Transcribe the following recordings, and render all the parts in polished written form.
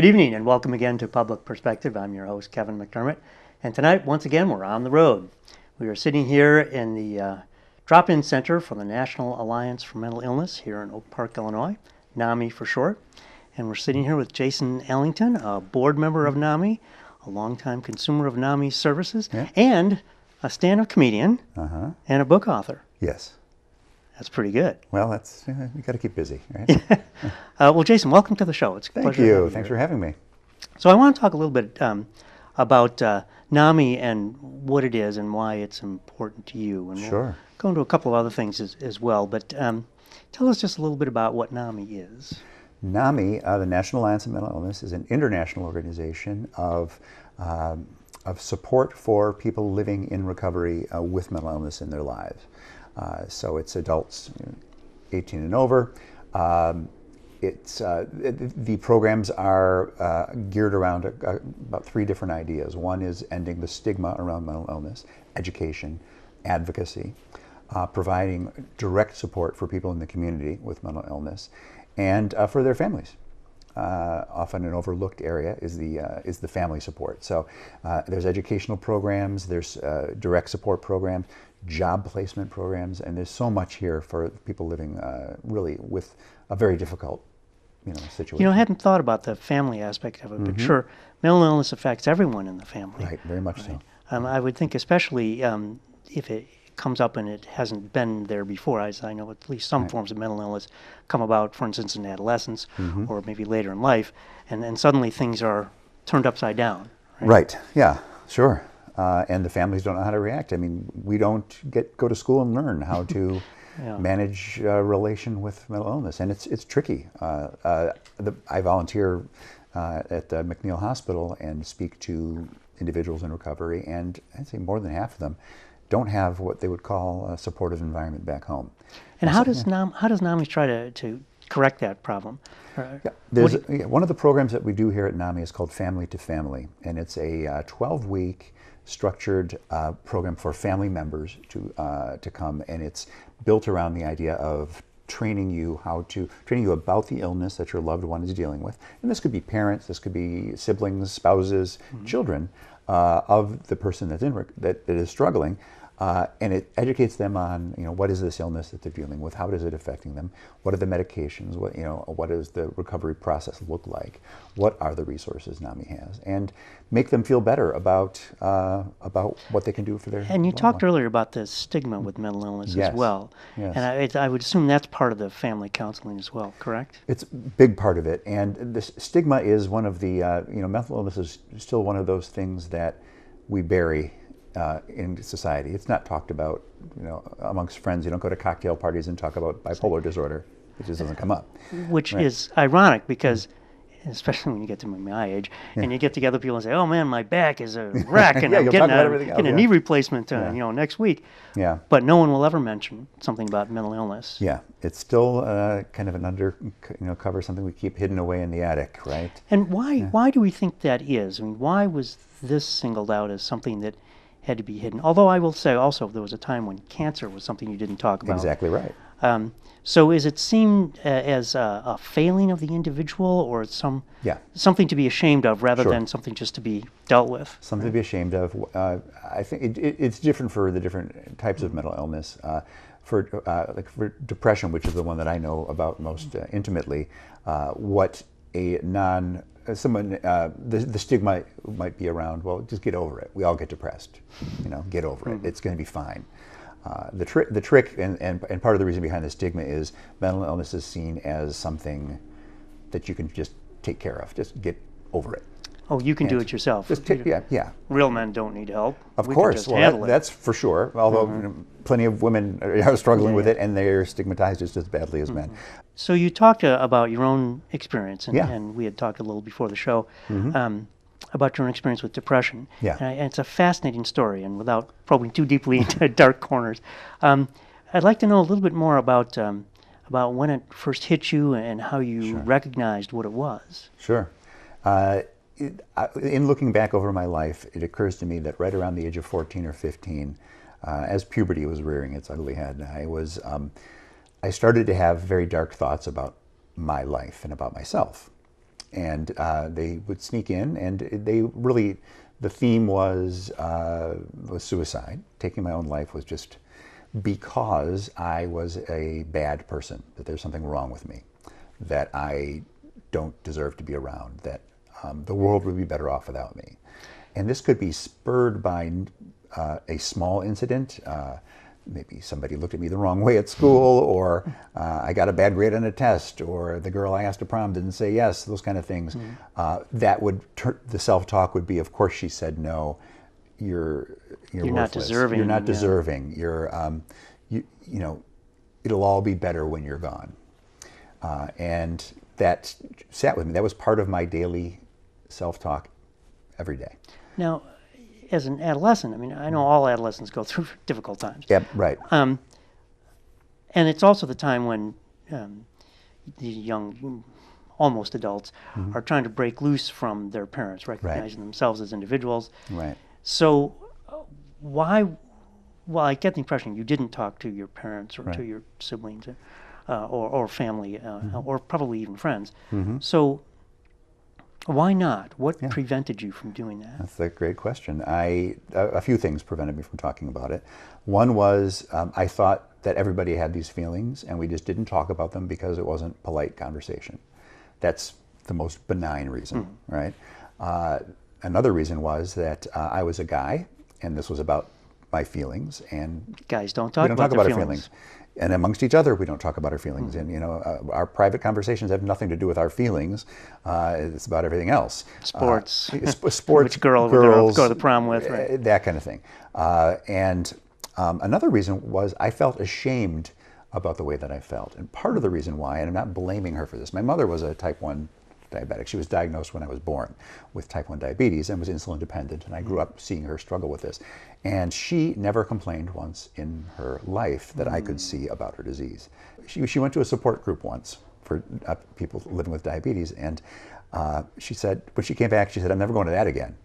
Good evening and welcome again to Public Perspective. I'm your host, Kevin McDermott. And tonight, once again, we're on the road. We are sitting here in the drop-in center for the National Alliance for Mental Illness here in Oak Park, Illinois, NAMI for short. And we're sitting here with Jeason Allington, a board member of NAMI, a longtime consumer of NAMI services, and a stand-up comedian and a book author. Yes. That's pretty good. Well, that's you got to keep busy, right? Well, Jeason, welcome to the show. It's a pleasure. Thank you. Thanks for having me. So I want to talk a little bit about NAMI and what it is and why it's important to you. And we'll go into a couple of other things as well. But tell us just a little bit about what NAMI is. NAMI, the National Alliance of Mental Illness, is an international organization of support for people living in recovery with mental illness in their lives. So it's adults 18 and over. The programs are geared around about three different ideas. One is ending the stigma around mental illness, education, advocacy, providing direct support for people in the community with mental illness, and for their families. Often an overlooked area is the family support. So there's educational programs, there's direct support programs, job placement programs, and there's so much here for people living really with a very difficult situation. You know, I hadn't thought about the family aspect of it, but sure, mental illness affects everyone in the family. Right, very much so. I would think especially if it comes up and it hasn't been there before, as I know at least some forms of mental illness come about, for instance, in adolescence or maybe later in life, and then suddenly things are turned upside down. Right, yeah, sure. And the families don't know how to react. I mean, we don't go to school and learn how to manage a relation with mental illness, and it's tricky. I volunteer at McNeil Hospital and speak to individuals in recovery, and I'd say more than half of them don't have what they would call a supportive environment back home. And how does NAMI try to correct that problem? One of the programs that we do here at NAMI is called Family to Family, and it's a 12-week structured program for family members to come, and it's built around the idea of training you about the illness that your loved one is dealing with. And this could be parents, this could be siblings, spouses, children of the person that is struggling. And it educates them on, what is this illness that they're dealing with? How is it affecting them? What are the medications? What does the recovery process look like? What are the resources NAMI has? And make them feel better about what they can do for their. And you talked earlier about the stigma with mental illness as well. Yes. And I would assume that's part of the family counseling as well, correct? It's a big part of it. And the stigma is one of the, mental illness is still one of those things that we bury in society. It's not talked about, amongst friends. You don't go to cocktail parties and talk about bipolar disorder. It just doesn't come up. Which is ironic because, especially when you get to my age, and you get together people and say, "Oh man, my back is a wreck, and I'm getting a knee replacement, next week." Yeah. But no one will ever mention something about mental illness. Yeah, it's still kind of an cover, something we keep hidden away in the attic, right? And why do we think that is? I mean, why was this singled out as something that had to be hidden? Although I will say also there was a time when cancer was something you didn't talk about. Exactly right. So is it seen as a failing of the individual, or something to be ashamed of rather than something just to be dealt with? Something to be ashamed of. I think it's different for the different types of mental illness. For depression, which is the one that I know about most intimately, the stigma might be around, well, just get over it. We all get depressed. Get over it. It's going to be fine. The trick and part of the reason behind the stigma is mental illness is seen as something that you can just take care of. Just get over it. Oh, you can do it yourself. Yeah. Real men don't need help. Of course. Well, that's for sure. Although plenty of women are struggling with it, and they're stigmatized just as badly as men. So you talked about your own experience, and we had talked a little before the show about your own experience with depression. Yeah. And it's a fascinating story, and without probing too deeply into dark corners, I'd like to know a little bit more about when it first hit you and how you recognized what it was. Sure. In looking back over my life, it occurs to me that right around the age of 14 or 15, as puberty was rearing its ugly head, I started to have very dark thoughts about my life and about myself. and they would sneak in, and they really, the theme was suicide. Taking my own life was just because I was a bad person, that there's something wrong with me, that I don't deserve to be around, that the world would be better off without me. And this could be spurred by a small incident. Maybe somebody looked at me the wrong way at school, or I got a bad grade on a test, or the girl I asked to prom didn't say yes, those kind of things. That would, the self-talk would be, of course she said no, you're not deserving. You're not deserving. You're, you know, it'll all be better when you're gone. And that sat with me. That was part of my daily self-talk every day. Now, as an adolescent, I mean, I know all adolescents go through difficult times. Yep, right. And it's also the time when these young, almost adults, are trying to break loose from their parents, recognizing themselves as individuals. Right. So why, well, I get the impression you didn't talk to your parents or to your siblings or family or probably even friends. So why not? What prevented you from doing that? That's a great question. A few things prevented me from talking about it. One was I thought that everybody had these feelings and we just didn't talk about them because it wasn't polite conversation. That's the most benign reason, right? Another reason was that I was a guy and this was about my feelings, and guys don't talk about our feelings. And amongst each other, we don't talk about our feelings. And, you know, our private conversations have nothing to do with our feelings. It's about everything else. Sports. Sports. Which girl girls go to the prom with. Right. That kind of thing. And another reason was I felt ashamed about the way that I felt. And part of the reason why, and I'm not blaming her for this, my mother was a type 1 diabetic. She was diagnosed when I was born with type 1 diabetes and was insulin dependent. And I grew up seeing her struggle with this. And she never complained once in her life that I could see about her disease. She went to a support group once for people living with diabetes. And she said, when she came back, she said, I'm never going to that again.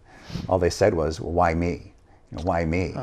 All they said was, well, why me? You know, why me?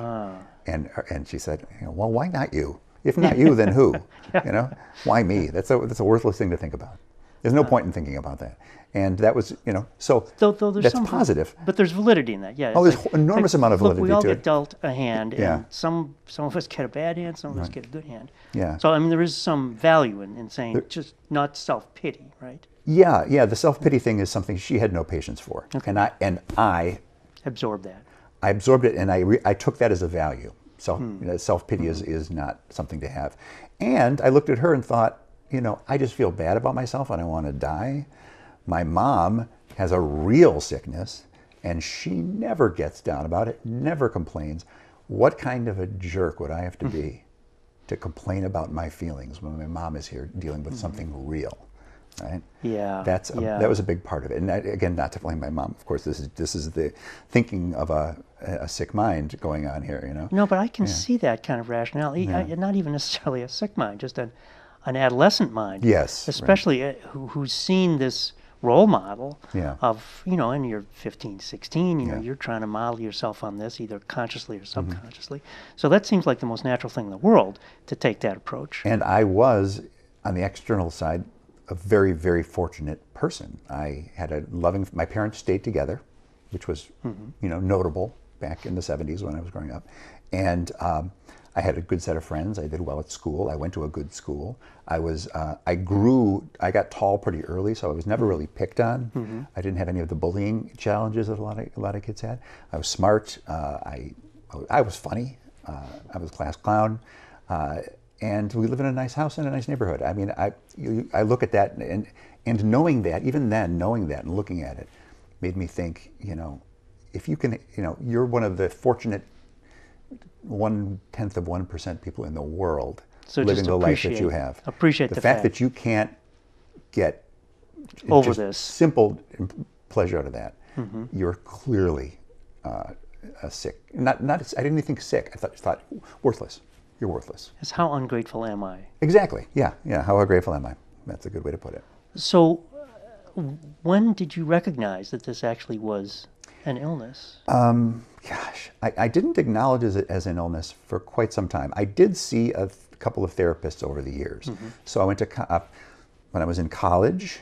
And she said, you know, well, why not you? If not you, then who? You know, why me? That's a worthless thing to think about. There's no point in thinking about that. And that was, you know, so though there's that's some positive. But there's validity in that, yeah. Oh, there's enormous amount of validity to it. Look, we all get dealt a hand, and some of us get a bad hand, some of us get a good hand. Yeah. So, I mean, there is some value in saying just not self-pity, right? Yeah, the self-pity thing is something she had no patience for. Okay. And I absorbed that. I absorbed it, and I took that as a value. So you know, self-pity is not something to have. And I looked at her and thought, you know, I just feel bad about myself and I want to die. My mom has a real sickness and she never gets down about it, never complains. What kind of a jerk would I have to be to complain about my feelings when my mom is here dealing with something real, right? Yeah. That was a big part of it. And again, not to blame my mom. Of course, this is the thinking of a sick mind going on here, you know? No, but I can see that kind of rationality. Not even necessarily a sick mind, just an adolescent mind. Yes. Especially who's seen this role model Yeah. of, you know, and you're 15, 16, you know, Yeah. you're trying to model yourself on this either consciously or subconsciously. So that seems like the most natural thing in the world to take that approach. And I was, on the external side, a very, very fortunate person. I had a loving, my parents stayed together, which was, you know, notable back in the 70s when I was growing up. And I had a good set of friends. I did well at school. I went to a good school. I got tall pretty early, so I was never really picked on. I didn't have any of the bullying challenges that a lot of kids had. I was smart. I was funny. I was a class clown. And we live in a nice house in a nice neighborhood. I mean, I look at that and knowing that, even then, knowing that and looking at it, made me think, you know, if you can, you know, you're one of the fortunate 1/10 of 1% people in the world living the life that you have. Appreciate the fact that you can't get over just this simple pleasure out of that. You're clearly a sick. Not. I didn't even think sick. I thought worthless. You're worthless. It's how ungrateful am I? Exactly. Yeah. How ungrateful am I? That's a good way to put it. So, when did you recognize that this actually was an illness? Gosh, I didn't acknowledge it as an illness for quite some time. I did see a couple of therapists over the years. So I went to, when I was in college,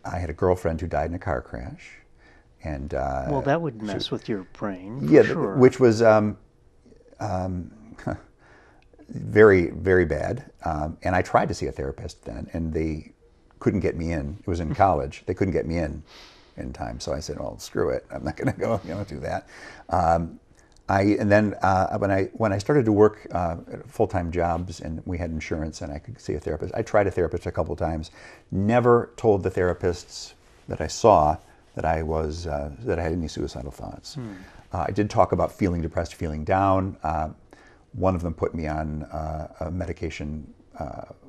I had a girlfriend who died in a car crash, and well, that would mess with your brain, for yeah, sure. which was very, very bad. And I tried to see a therapist then, and they couldn't get me in. It was in college. They couldn't get me in time. So I said, well, screw it. I'm not going to go do that. When I started to work full-time jobs and we had insurance and I could see a therapist, I tried a therapist a couple of times. Never told the therapists that I saw that I had any suicidal thoughts. I did talk about feeling depressed, feeling down. One of them put me on a medication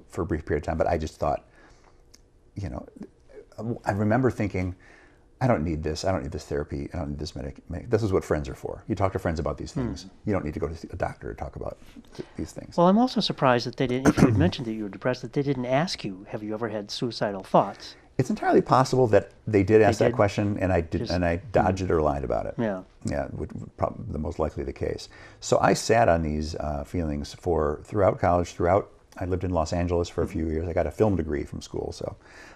for a brief period of time, but I just thought, I remember thinking, I don't need this. I don't need this therapy. I don't need this This is what friends are for. You talk to friends about these things. You don't need to go to a doctor to talk about these things. Well, I'm also surprised that they didn't, if you had mentioned that you were depressed, that they didn't ask you, have you ever had suicidal thoughts? It's entirely possible that they did ask that question, and I dodged it or lied about it. Yeah. Yeah, probably the most likely the case. So I sat on these feelings throughout college, I lived in Los Angeles for a few years. I got a film degree from school, so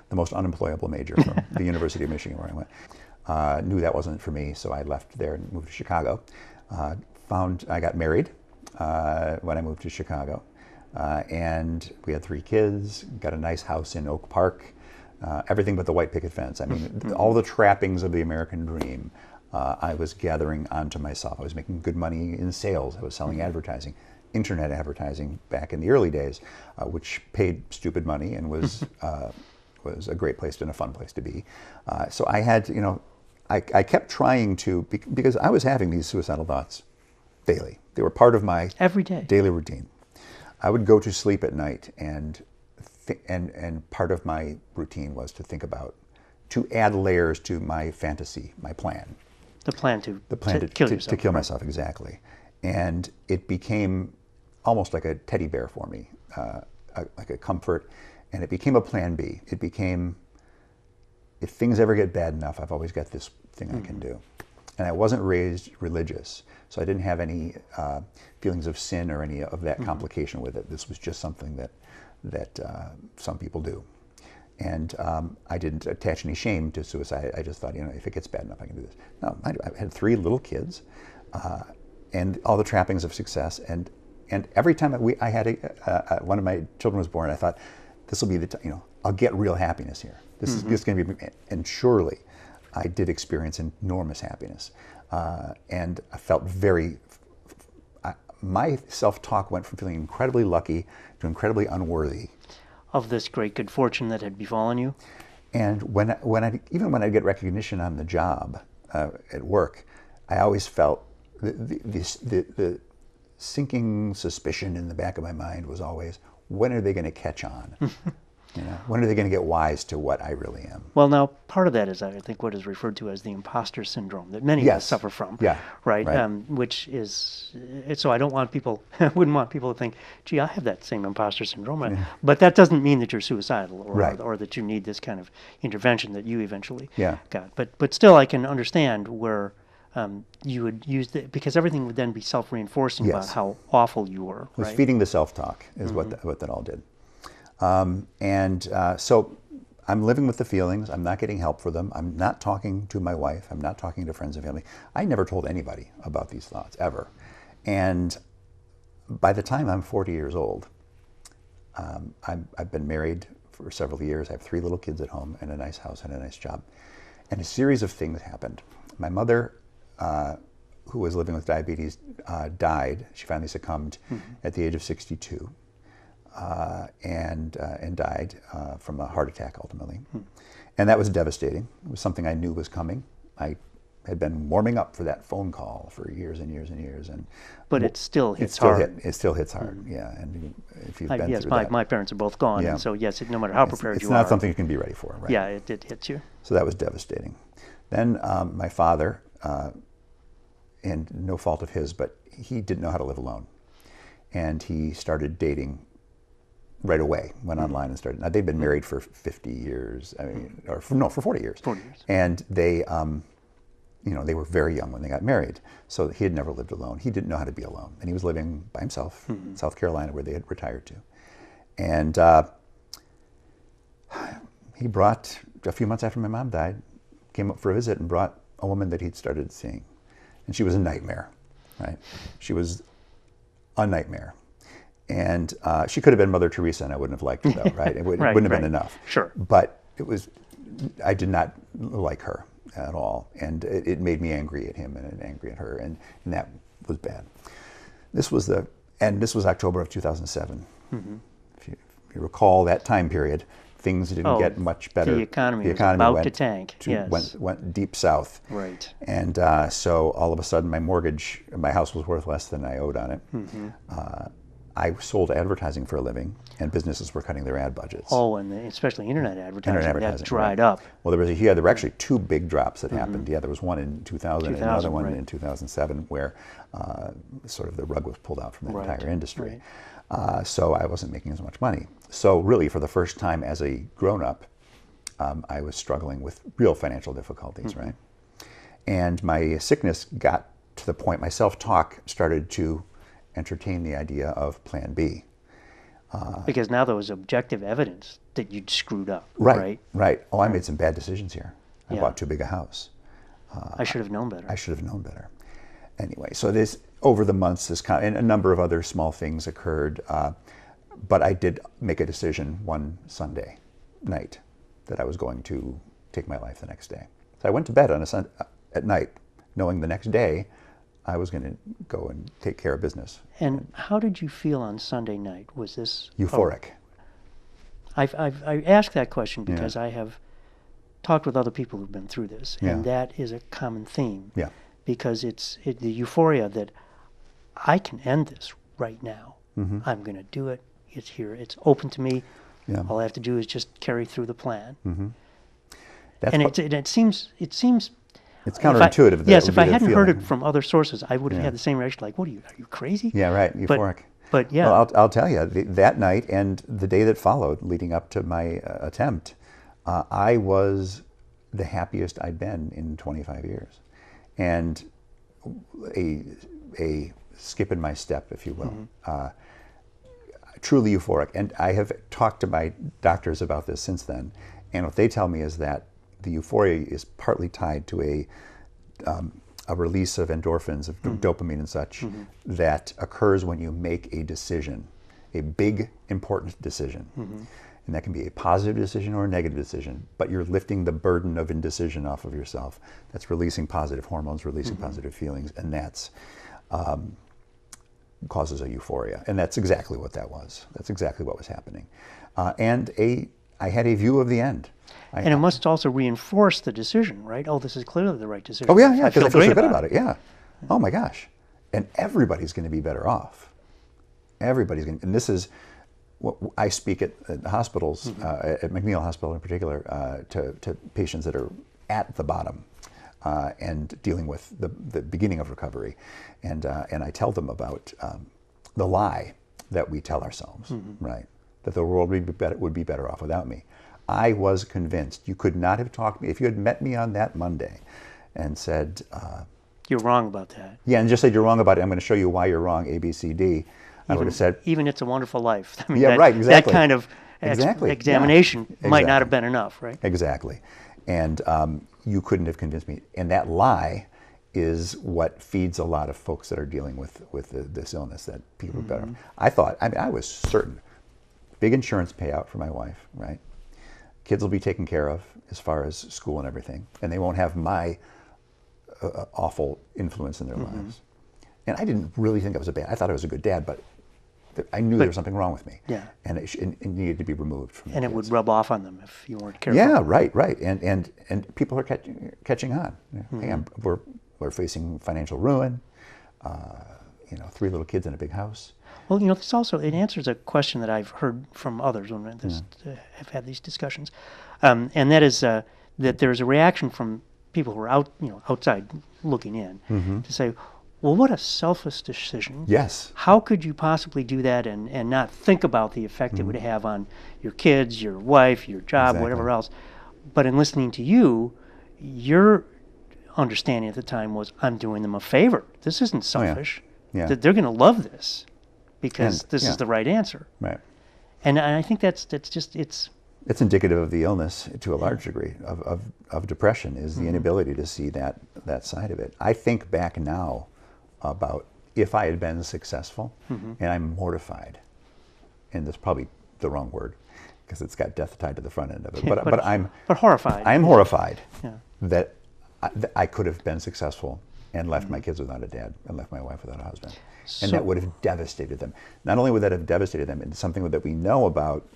the most unemployable major from the University of Michigan where I went. Knew that wasn't for me, so I left there and moved to Chicago. I got married when I moved to Chicago, and we had 3 kids, got a nice house in Oak Park, everything but the white picket fence. I mean, all the trappings of the American dream I was gathering onto myself. I was making good money in sales. I was selling advertising. Internet advertising back in the early days, which paid stupid money and was a great place and a fun place to be. So I had, I kept trying to, because I was having these suicidal thoughts daily. They were part of my every day daily routine. I would go to sleep at night, and part of my routine was to think about, to add layers to my fantasy, my plan. The plan to kill yourself. To kill myself, exactly. And it became almost like a teddy bear for me, like a comfort, and it became a plan B. It became, if things ever get bad enough, I've always got this thing I can do. And I wasn't raised religious, so I didn't have any feelings of sin or any of that complication with it. This was just something that some people do. And I didn't attach any shame to suicide. I just thought, if it gets bad enough, I can do this. No, I had 3 little kids, and all the trappings of success. And every time I had one of my children was born, I thought, this will be the time, I'll get real happiness here. This is going to be, and surely I did experience enormous happiness. And I felt my self-talk went from feeling incredibly lucky to incredibly unworthy of this great good fortune that had befallen you. And even when I get recognition on the job at work, I always felt the sinking suspicion in the back of my mind was always, when are they going to catch on? When are they going to get wise to what I really am? Well, now, part of that is, I think, what is referred to as the imposter syndrome that many of us suffer from. Yeah. Right? Which is, so I don't want people, I wouldn't want people to think, gee, I have that same imposter syndrome. But that doesn't mean that you're suicidal or that you need this kind of intervention that you eventually got. But still, I can understand where you would use because everything would then be self-reinforcing about how awful you were. It was feeding the self-talk is what that all did. So I'm living with the feelings. I'm not getting help for them. I'm not talking to my wife. I'm not talking to friends and family. I never told anybody about these thoughts, ever. And by the time I'm 40 years old, I've been married for several years. I have 3 little kids at home and a nice house and a nice job. And a series of things happened. My mother, who was living with diabetes, died. She finally succumbed at the age of 62. And died from a heart attack ultimately. And that was devastating. It was something I knew was coming. I had been warming up for that phone call for years and years and years. But it still hits hard. It still hits hard, yeah. And if you've been through that. My parents are both gone, and so yes, no matter how prepared you are. It's not something you can be ready for, right? Yeah, it hits you. So that was devastating. Then my father, and no fault of his, but he didn't know how to live alone. And he started dating right away, went online and started. Now, they'd been married for 50 years, for 40 years. 40 years. And they, they were very young when they got married. So he had never lived alone. He didn't know how to be alone. And he was living by himself in South Carolina, where they had retired to. And he brought a few months after my mom died, came up for a visit and brought a woman that he'd started seeing. And she was a nightmare, right? She was a nightmare. And she could have been Mother Teresa, and I wouldn't have liked her, though, right? It wouldn't have been enough. Sure. But I did not like her at all. And it made me angry at him and angry at her. And that was bad. This was October of 2007. Mm-hmm. If you recall that time period, things didn't get much better. The economy was about to tank. Went deep south. Right. And so all of a sudden, my house was worth less than I owed on it. Mm-hmm. I sold advertising for a living, and businesses were cutting their ad budgets. Oh, and especially internet advertising, that dried up. Well, there were actually two big drops that happened. Yeah, there was one in 2000 and another one in 2007 where sort of the rug was pulled out from the entire industry. Right. So I wasn't making as much money. So really, for the first time as a grown-up, I was struggling with real financial difficulties, right? And my sickness got to the point, my self-talk started to entertain the idea of Plan B. Because now there was objective evidence that you'd screwed up, right? Right. Oh, I made some bad decisions here. I bought too big a house. I should have known better. I should have known better. Anyway, so over the months, and a number of other small things occurred, but I did make a decision one Sunday night that I was going to take my life the next day. So I went to bed at night, knowing the next day I was going to go and take care of business. And how did you feel on Sunday night? Was this euphoric? I ask that question because I have talked with other people who've been through this, and that is a common theme. Yeah. Because it's the euphoria that I can end this right now. Mm-hmm. I'm going to do it. It's here. It's open to me. Yeah. All I have to do is just carry through the plan. Mm-hmm. It seems. It's counterintuitive. If I hadn't heard it from other sources, I would have had the same reaction. Like, what are you crazy? Yeah, right. Euphoric. But yeah. Well, I'll tell you, that night and the day that followed, leading up to my attempt, I was the happiest I'd been in 25 years, and a skip in my step, if you will. Mm-hmm. Truly euphoric. And I have talked to my doctors about this since then, and what they tell me is that the euphoria is partly tied to a release of endorphins, of dopamine and such, that occurs when you make a decision, a big, important decision. Mm-hmm. And that can be a positive decision or a negative decision, but you're lifting the burden of indecision off of yourself. That's releasing positive hormones, releasing positive feelings, and that's causes a euphoria. And that's exactly what that was. That's exactly what was happening. And I had a view of the end. And it must also reinforce the decision, right? Oh, this is clearly the right decision. Oh, yeah, because I feel so good about it. Yeah. Oh, my gosh. And everybody's going to be better off. Everybody's going to, and this is what I speak at hospitals, at McNeil Hospital in particular, to patients that are at the bottom and dealing with the beginning of recovery. And I tell them about the lie that we tell ourselves, right? That the world would be better off without me. I was convinced. You could not have talked to me if you had met me on that Monday and said, you're wrong about that. Yeah, and just said you're wrong about it. I'm going to show you why you're wrong, A, B, C, D. I would have said, even It's a Wonderful Life. I mean, right, exactly. That kind of examination might not have been enough, right? Exactly. And you couldn't have convinced me. And that lie is what feeds a lot of folks that are dealing with this illness, that people are better. I was certain. Big insurance payout for my wife, right? Kids will be taken care of as far as school and everything, and they won't have my awful influence in their lives. And I didn't really think I thought I was a good dad, but I knew there was something wrong with me. Yeah. And it needed to be removed from And it would rub off on them if you weren't careful. Yeah, right. And people are catching on. Hey, we're facing financial ruin, 3 little kids in a big house. Well, this also, it answers a question that I've heard from others when have had these discussions, and that is that there's a reaction from people who are outside looking in to say, well, what a selfish decision. Yes. How could you possibly do that and not think about the effect it would have on your kids, your wife, your job, whatever else? But in listening to you, your understanding at the time was, I'm doing them a favor. This isn't selfish. They're going to love this because this is the right answer. Right. And I think that's just, it's it's indicative of the illness to a large degree of depression, is the inability to see that side of it. I think back now about if I had been successful, and I'm mortified, and that's probably the wrong word because it's got death tied to the front end of it, but horrified. I'm horrified Yeah. that I could have been successful and left my kids without a dad and left my wife without a husband. And that would have devastated them. Not only would that have devastated them, it's something that we know about,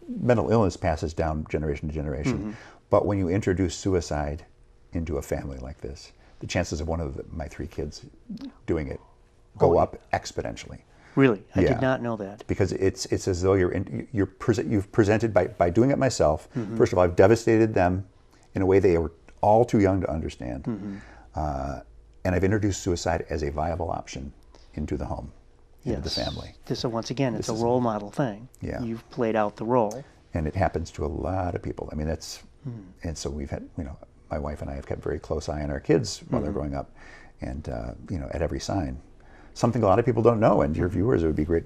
mental illness passes down generation to generation. But when you introduce suicide into a family like this, the chances of one of my 3 kids doing it go up exponentially. Really? I did not know that. Because it's as though you've presented, by doing it myself, first of all, I've devastated them in a way they were all too young to understand. And I've introduced suicide as a viable option into the home, into the family. So once again, it's a role model thing. Yeah. You've played out the role. And it happens to a lot of people. I mean, and so we've had, my wife and I have kept a very close eye on our kids while they're growing up, and, at every sign. Something a lot of people don't know, and your viewers, it would be great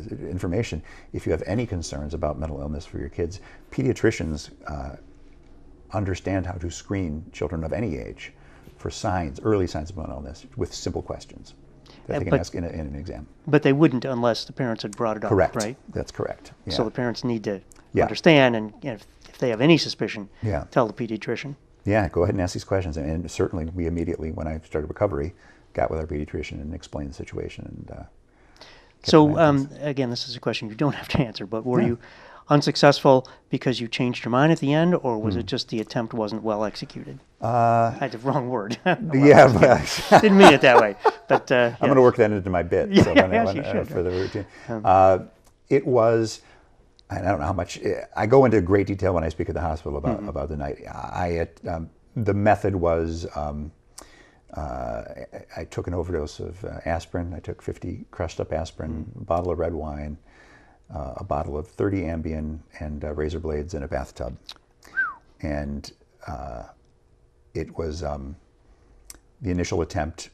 information. If you have any concerns about mental illness for your kids, pediatricians understand how to screen children of any age for early signs of mental illness with simple questions that they can ask in an exam. But they wouldn't unless the parents had brought it up, correct. Right? That's correct. Yeah. So the parents need to understand, and if they have any suspicion, tell the pediatrician. Yeah, go ahead and ask these questions. And certainly we immediately, when I started recovery, got with our pediatrician and explained the situation. And so again, this is a question you don't have to answer, but were you unsuccessful because you changed your mind at the end, or was it just the attempt wasn't well executed? I had the wrong word. Didn't mean it that way. But I'm going to work that into my bit for the routine. It was, and I don't know how much, I go into great detail when I speak at the hospital about the night. The method was, I took an overdose of aspirin. I took 50 crushed up aspirin, a bottle of red wine, a bottle of 30 Ambien, and razor blades in a bathtub. And it was the initial attempt.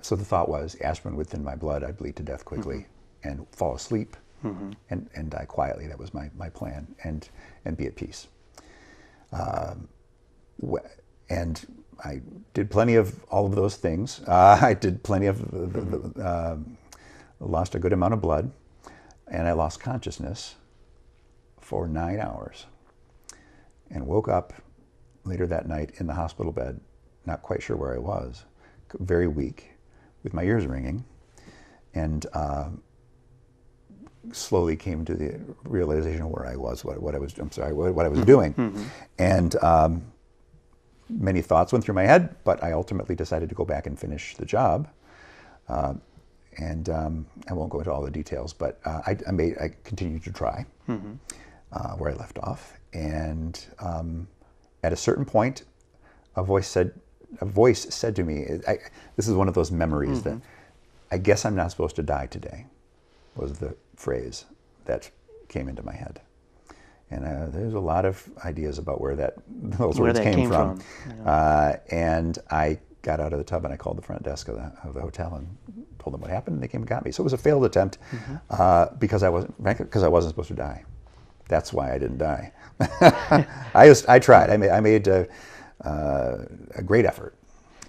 So the thought was aspirin would thin my blood, I'd bleed to death quickly and fall asleep and die quietly. That was my plan, and be at peace. And I did plenty of all of those things. I did plenty of, lost a good amount of blood, and I lost consciousness for 9 hours and woke up later that night in the hospital bed, not quite sure where I was, very weak, with my ears ringing, and slowly came to the realization of where I was, what I was doing. And many thoughts went through my head, but I ultimately decided to go back and finish the job. And I won't go into all the details, but I continued to try where I left off. And at a certain point, a voice said to me, this is one of those memories that I guess I'm not supposed to die today, was the phrase that came into my head. And there's a lot of ideas about where those words came from. Yeah. And I got out of the tub and I called the front desk of the hotel and told them what happened, and they came and got me. So it was a failed attempt because I wasn't supposed to die. That's why I didn't die. I tried. I made a great effort,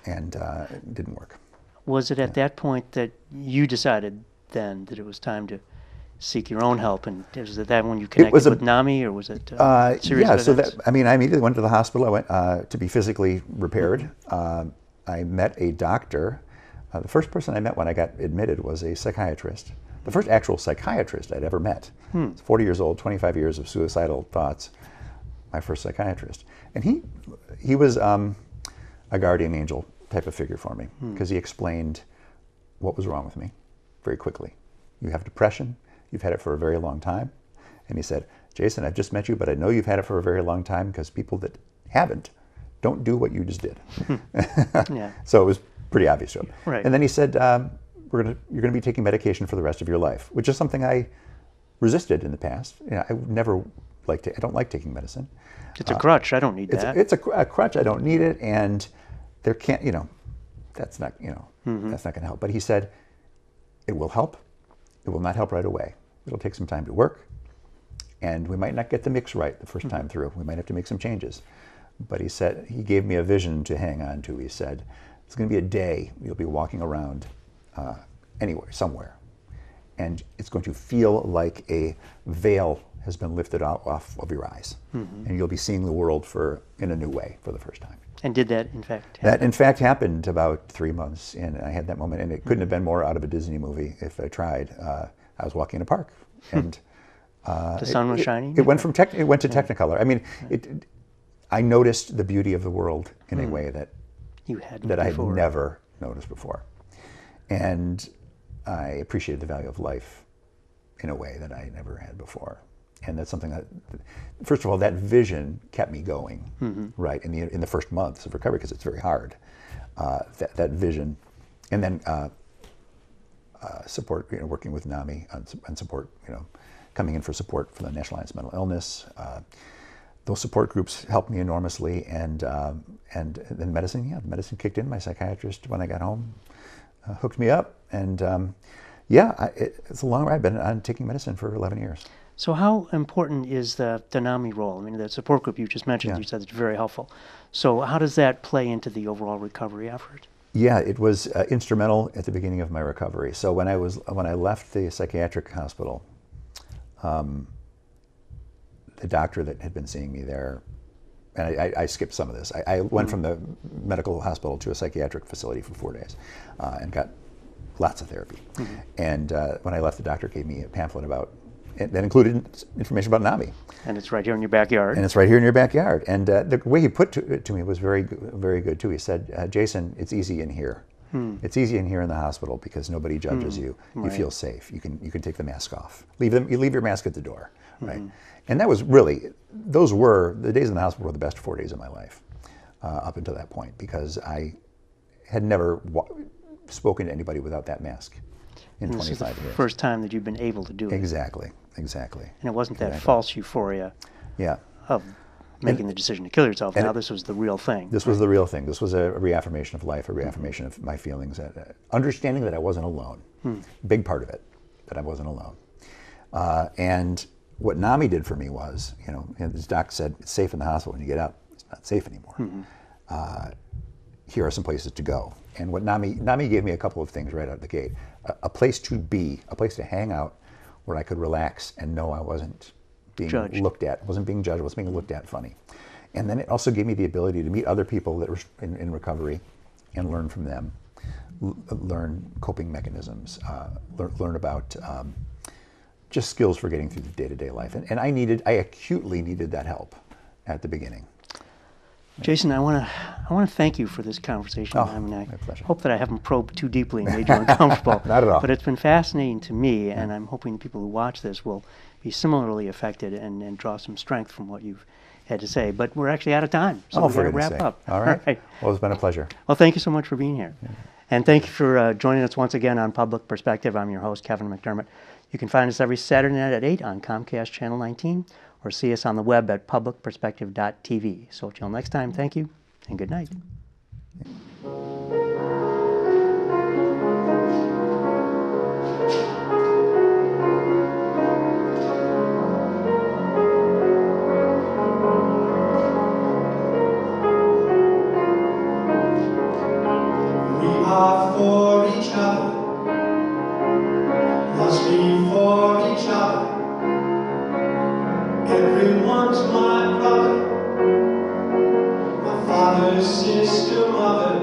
and it didn't work. Was it at that point that you decided then that it was time to seek your own help? And was it that when you connected with NAMI, or was it a series of events? I immediately went to the hospital. I went to be physically repaired. I met a doctor. The first person I met when I got admitted was a psychiatrist. The first actual psychiatrist I'd ever met. 40 years old, 25 years of suicidal thoughts. My first psychiatrist. And he was a guardian angel type of figure for me, because he explained what was wrong with me very quickly. You have depression. You've had it for a very long time. And he said, Jason, I've just met you, but I know you've had it for a very long time, because people that haven't don't do what you just did. So it was pretty obvious to him. Right. And then he said, you're going to be taking medication for the rest of your life, which is something I resisted in the past. I would never I don't like taking medicine. It's a crutch. I don't need that. It's a crutch. I don't need it. And there can't, that's not, that's not going to help. But he said, it will help. It will not help right away. It'll take some time to work. And we might not get the mix right the first time through. We might have to make some changes. But he said, he gave me a vision to hang on to. He said, it's going to be a day you'll be walking around anywhere, somewhere, and it's going to feel like a veil has been lifted off of your eyes, and you'll be seeing the world in a new way for the first time. And did that, in fact, happen? That, in fact, happened about 3 months in. I had that moment, and it couldn't have been more out of a Disney movie if I tried. I was walking in a park, and the sun was shining? It went to Technicolor. I mean, I noticed the beauty of the world in a way that I had never noticed before. And I appreciated the value of life in a way that I never had before. And that's something that, first of all, that vision kept me going, right, in the first months of recovery, because it's very hard. That vision, and then support, working with NAMI on support, coming in for support for the National Alliance on Mental Illness. Those support groups helped me enormously, and then medicine. Medicine kicked in. My psychiatrist, when I got home, hooked me up, and it's a long ride. I've been on taking medicine for 11 years. So how important is the NAMI role? I mean, the support group you just mentioned, you said it's very helpful. So how does that play into the overall recovery effort? Yeah, it was instrumental at the beginning of my recovery. So when I left the psychiatric hospital, the doctor that had been seeing me there, and I skipped some of this. I went from the medical hospital to a psychiatric facility for 4 days and got lots of therapy. And when I left, the doctor gave me a pamphlet that included information about NAMI. And it's right here in your backyard. And it's right here in your backyard. And the way he put it to me was very, very good too. He said, Jason, it's easy in here. It's easy in here in the hospital because nobody judges you. You feel safe. You can take the mask off. You leave your mask at the door, right? And that was really, the days in the hospital were the best 4 days of my life up until that point, because I had never spoken to anybody without that mask in 25 years. This is the first time that you've been able to do it. Exactly. And it wasn't that false euphoria of making the decision to kill yourself. Now this was the real thing. This was the real thing. This was a reaffirmation of life, a reaffirmation of my feelings, understanding that I wasn't alone. Big part of it, that I wasn't alone. And what NAMI did for me was, this doc said, it's safe in the hospital. When you get out, it's not safe anymore. Here are some places to go. And what NAMI gave me a couple of things right out of the gate. A place to be, a place to hang out, where I could relax and know I wasn't being looked at, wasn't being judged, wasn't being looked at funny. And then it also gave me the ability to meet other people that were in recovery and learn from them, learn coping mechanisms, learn about just skills for getting through the day-to-day life. And I acutely needed that help at the beginning. Jason, I want to thank you for this conversation. Oh, I mean, I my pleasure. hope that I haven't probed too deeply and made you uncomfortable. Not at all. But it's been fascinating to me, and I'm hoping people who watch this will be similarly affected and draw some strength from what you've had to say. But we're actually out of time, so we're going to wrap up. All right. Well, it's been a pleasure. Well, thank you so much for being here. And thank you for joining us once again on Public Perspective. I'm your host, Kevin McDermott. You can find us every Saturday night at 8 on Comcast Channel 19, or see us on the web at publicperspective.tv. So until next time, thank you, and good night. We are for each other, must be for each other. Everyone's my brother, my father's sister, mother.